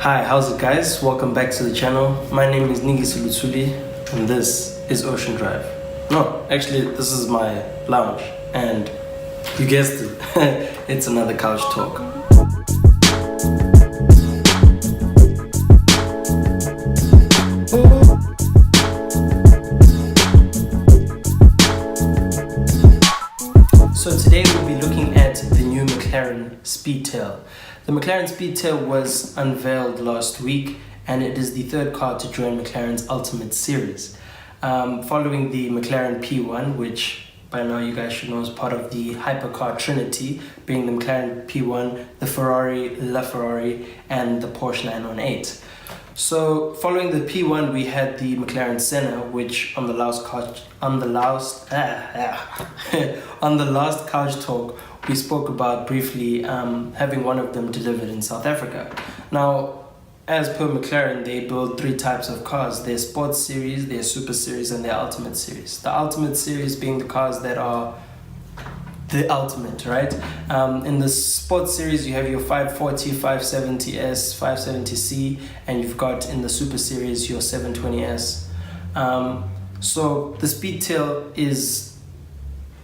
Hi, how's it guys? Welcome back to the channel. My name is Nigi Sulutsuli and this is Ocean Drive. No, actually this is my lounge and you guessed it, it's another couch talk. So today we'll be looking at the new McLaren Speedtail. The McLaren Speedtail was unveiled last week and it is the third car to join McLaren's Ultimate Series. Following the McLaren P1, which by now you guys should know is part of the Hypercar Trinity, being the McLaren P1, the Ferrari, LaFerrari and the Porsche 918. So following the P1 we had the McLaren Senna, which on the last couch talk we spoke about briefly having one of them delivered in South Africa. Now, as per McLaren, they build three types of cars: their Sports Series, their Super Series, and their Ultimate Series. The Ultimate Series being the cars that are the ultimate, right? In the Sports Series, you have your 540, 570S, 570C, and you've got in the Super Series your 720S. So the Speedtail is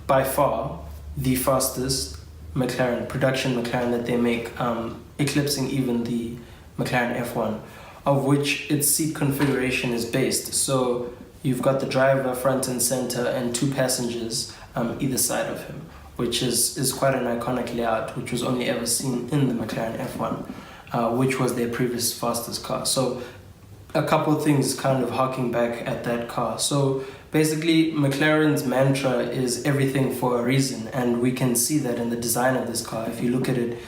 by far the fastest production McLaren that they make, eclipsing even the McLaren F1, of which its seat configuration is based. So you've got the driver front and center and two passengers either side of him, which is quite an iconic layout, which was only ever seen in the McLaren F1, which was their previous fastest car. So a couple of things kind of harking back at that car. So basically McLaren's mantra is everything for a reason, and we can see that in the design of this car. If you look at it,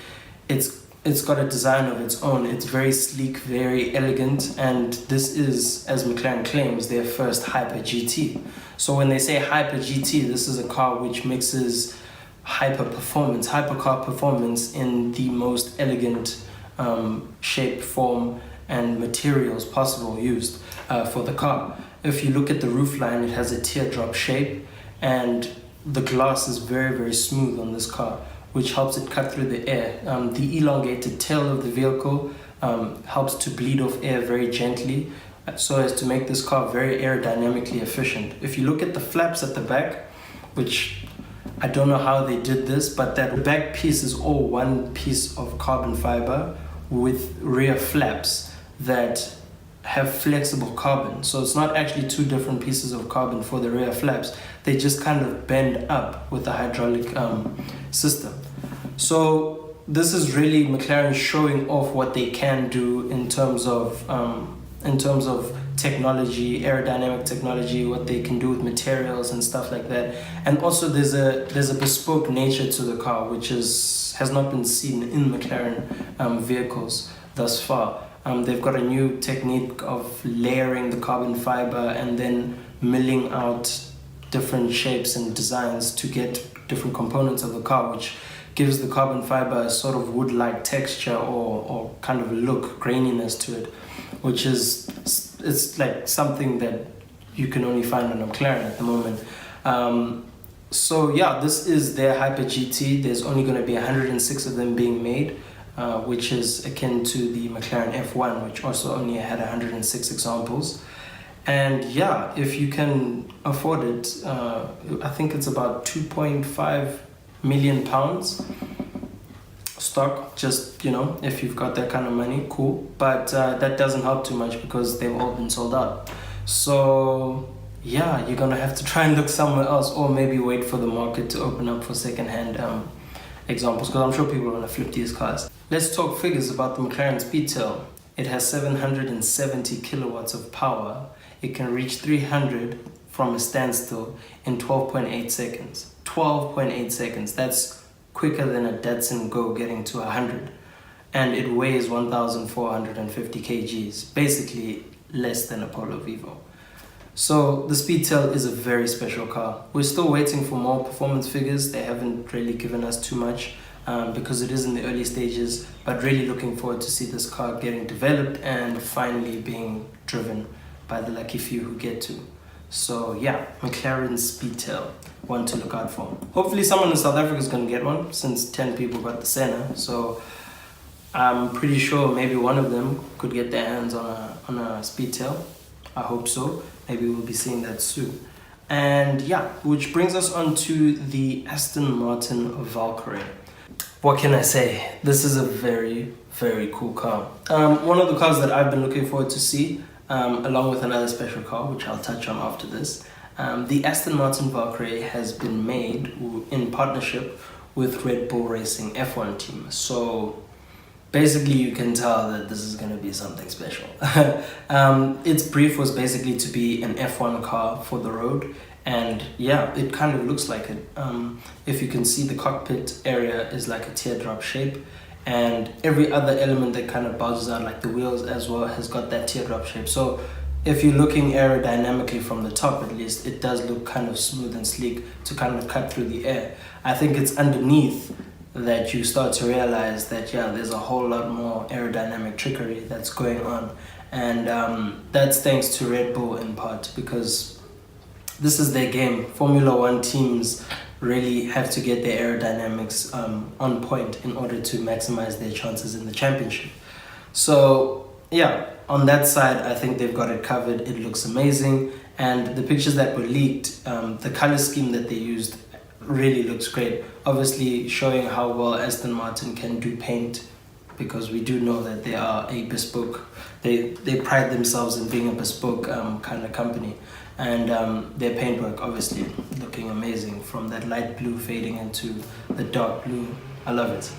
it's got a design of its own. It's very sleek, very elegant, and this is, as McLaren claims, their first Hyper GT. So when they say Hyper GT, this is a car which mixes hypercar performance in the most elegant shape, form and materials possible used for the car. If you look at the roofline, it has a teardrop shape and the glass is very, very smooth on this car, which helps it cut through the air. The elongated tail of the vehicle helps to bleed off air very gently, so as to make this car very aerodynamically efficient. If you look at the flaps at the back, which I don't know how they did this, but that back piece is all one piece of carbon fiber with rear flaps that have flexible carbon. So it's not actually two different pieces of carbon for the rear flaps. They just kind of bend up with the hydraulic system. So this is really McLaren showing off what they can do in terms of technology, aerodynamic technology, what they can do with materials and stuff like that. And also there's a bespoke nature to the car, which has not been seen in McLaren vehicles thus far. They've got a new technique of layering the carbon fiber and then milling out different shapes and designs to get different components of the car, which gives the carbon fiber a sort of wood-like texture or kind of look, graininess to it, which it's like something that you can only find on a McLaren at the moment. So yeah, this is their Hyper GT. There's only going to be 106 of them being made, which is akin to the McLaren F1, which also only had 106 examples. And yeah, if you can afford it, I think it's about £2.5 million stock, just, you know, if you've got that kind of money, cool. But that doesn't help too much because they've all been sold out. So yeah, you're gonna have to try and look somewhere else, or maybe wait for the market to open up for second-hand examples, because I'm sure people are gonna flip these cars. Let's talk figures about the McLaren Speedtail. It has 770 kilowatts of power. It can reach 300 from a standstill in 12.8 seconds. 12.8 seconds. That's quicker than a Datsun Go getting to 100. And it weighs 1,450 kgs. Basically less than a Polo Vivo. So the Speedtail is a very special car. We're still waiting for more performance figures. They haven't really given us too much because it is in the early stages, but really looking forward to see this car getting developed and finally being driven by the lucky few who get to. So yeah, McLaren Speedtail, one to look out for. Hopefully someone in South Africa is going to get one, since 10 people got the Senna. So I'm pretty sure maybe one of them could get their hands on a Speedtail. I hope so. Maybe we'll be seeing that soon. And yeah, which brings us on to the Aston Martin Valkyrie. What can I say? This is a very, very cool car. One of the cars that I've been looking forward to see, along with another special car, which I'll touch on after this. The Aston Martin Valkyrie has been made in partnership with Red Bull Racing F1 team. So basically you can tell that this is going to be something special. Its brief was basically to be an F1 car for the road. And yeah, it kind of looks like it. If you can see, the cockpit area is like a teardrop shape, and every other element that kind of bulges out, like the wheels as well, has got that teardrop shape. So if you're looking aerodynamically from the top, at least, it does look kind of smooth and sleek to kind of cut through the air. I think it's underneath that you start to realize that, yeah, there's a whole lot more aerodynamic trickery that's going on. And that's thanks to Red Bull in part, because this is their game. Formula One teams really have to get their aerodynamics on point in order to maximize their chances in the championship. So yeah, on that side, I think they've got it covered. It looks amazing. And the pictures that were leaked, the color scheme that they used really looks great. Obviously showing how well Aston Martin can do paint, because we do know that they are a bespoke, they pride themselves in being a bespoke kind of company. And their paintwork obviously looking amazing, from that light blue fading into the dark blue. I love it.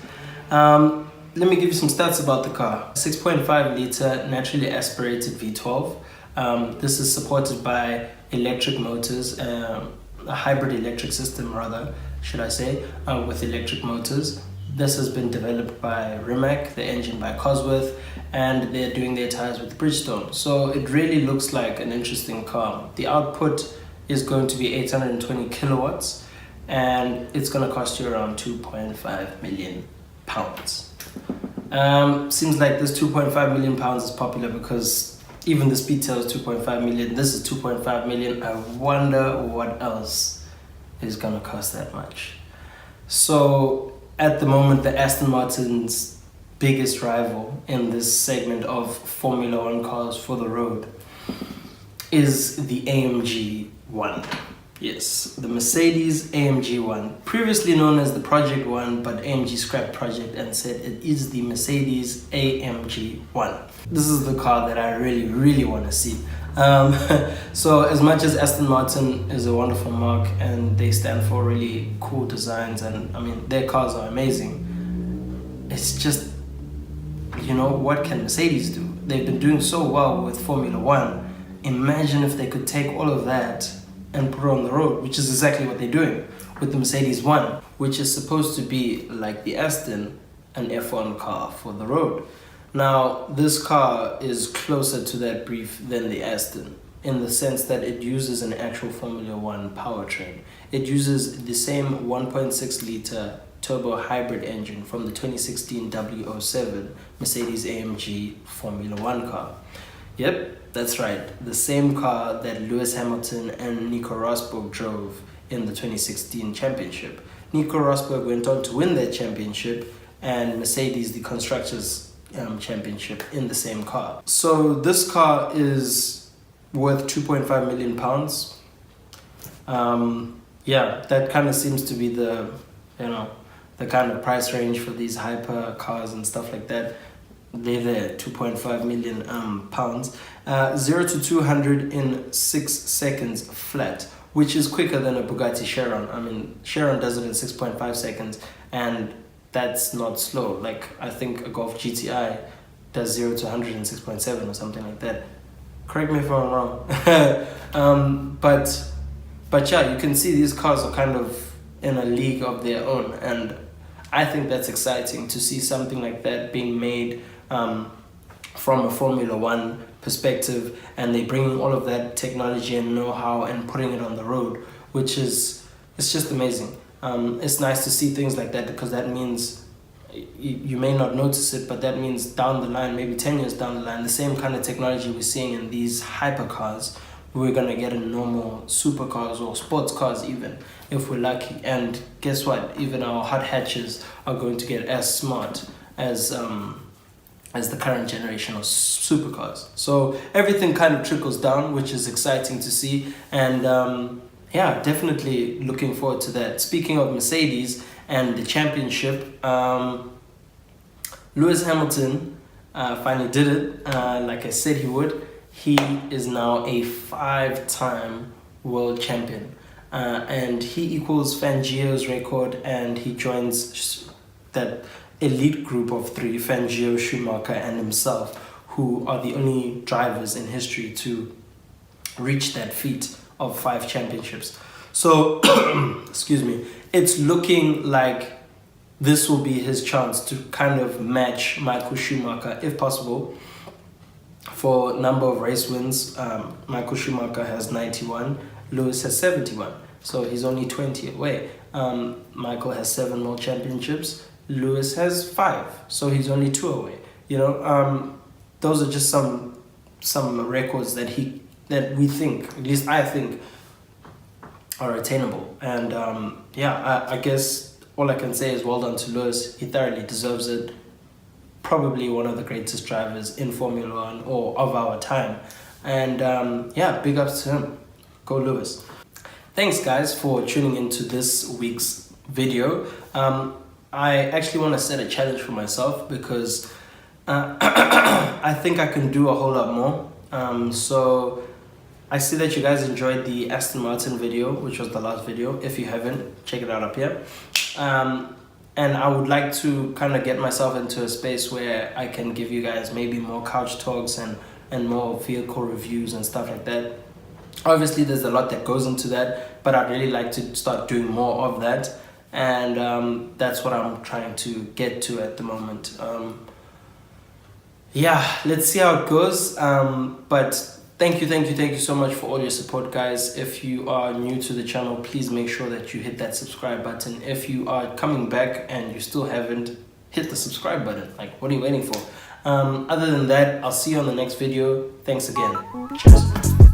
Let me give you some stats about the car. 6.5 litre naturally aspirated V12. This is supported by electric motors, a hybrid electric system rather, should I say, with electric motors. This has been developed by Rimac, the engine by Cosworth, and they're doing their tires with Bridgestone. So it really looks like an interesting car. The output is going to be 820 kilowatts, and it's going to cost you around 2.5 million pounds. Seems like this 2.5 million pounds is popular because even the Speedtail is 2.5 million. This is 2.5 million. I wonder what else is going to cost that much. So at the moment, the Aston Martin's biggest rival in this segment of Formula One cars for the road is the AMG 1. Yes, the Mercedes-AMG 1, previously known as the Project 1, but AMG scrapped Project and said it is the Mercedes-AMG 1. This is the car that I really, really want to see. So as much as Aston Martin is a wonderful mark and they stand for really cool designs, and I mean their cars are amazing, it's just, you know, what can Mercedes do? They've been doing so well with Formula One. Imagine if they could take all of that and put it on the road, which is exactly what they're doing with the Mercedes 1, which is supposed to be like the Aston, an F1 car for the road. Now, this car is closer to that brief than the Aston, in the sense that it uses an actual Formula One powertrain. It uses the same 1.6 litre turbo hybrid engine from the 2016 W07 Mercedes-AMG Formula One car. Yep, that's right, the same car that Lewis Hamilton and Nico Rosberg drove in the 2016 championship. Nico Rosberg went on to win that championship, and Mercedes the Constructors' championship in the same car. So this car is worth 2.5 million pounds. Yeah, that kind of seems to be the, you know, the kind of price range for these hyper cars and stuff like that. They're there, 2.5 million pounds. 0 to 200 in 6 seconds flat, which is quicker than a Bugatti Chiron. I mean, Chiron does it in 6.5 seconds, and that's not slow. Like, I think a Golf GTI does 0 to 100 in 6.7 or something like that. Correct me if I'm wrong. But yeah, you can see these cars are kind of in a league of their own, and I think that's exciting to see something like that being made from a Formula One perspective, and they're bringing all of that technology and know-how and putting it on the road, which is, it's just amazing. It's nice to see things like that, because that means you may not notice it, but that means down the line, maybe 10 years down the line, the same kind of technology we're seeing in these hypercars, we're going to get in normal supercars or sports cars even, if we're lucky. And guess what? Even our hot hatches are going to get as smart as the current generation of supercars. So everything kind of trickles down, which is exciting to see. And yeah, definitely looking forward to that. Speaking of Mercedes and the championship, Lewis Hamilton finally did it, like I said he would. He is now a 5-time world champion. And he equals Fangio's record, and he joins that elite group of 3, Fangio, Schumacher, and himself, who are the only drivers in history to reach that feat of 5 championships. So, excuse me, it's looking like this will be his chance to kind of match Michael Schumacher, if possible, for number of race wins. Michael Schumacher has 91, Lewis has 71, so he's only 20 away. Michael has 7 more championships, Lewis has 5, so he's only 2 away. You know, those are just some records that we think, at least I think, are attainable. And yeah, I guess all I can say is well done to Lewis. He thoroughly deserves it. Probably one of the greatest drivers in Formula One or of our time. And yeah, big ups to him. Go Lewis. Thanks guys for tuning into this week's video. I actually want to set a challenge for myself because I think I can do a whole lot more. So I see that you guys enjoyed the Aston Martin video, which was the last video. If you haven't, check it out up here. And I would like to kind of get myself into a space where I can give you guys maybe more couch talks and more vehicle reviews and stuff like that. Obviously, there's a lot that goes into that, but I'd really like to start doing more of that. And that's what I'm trying to get to at the moment. Yeah, let's see how it goes. But thank you so much for all your support, guys. If you are new to the channel, please make sure that you hit that subscribe button. If you are coming back and you still haven't, hit the subscribe button. Like, what are you waiting for? Other than that, I'll see you on the next video. Thanks again. Cheers.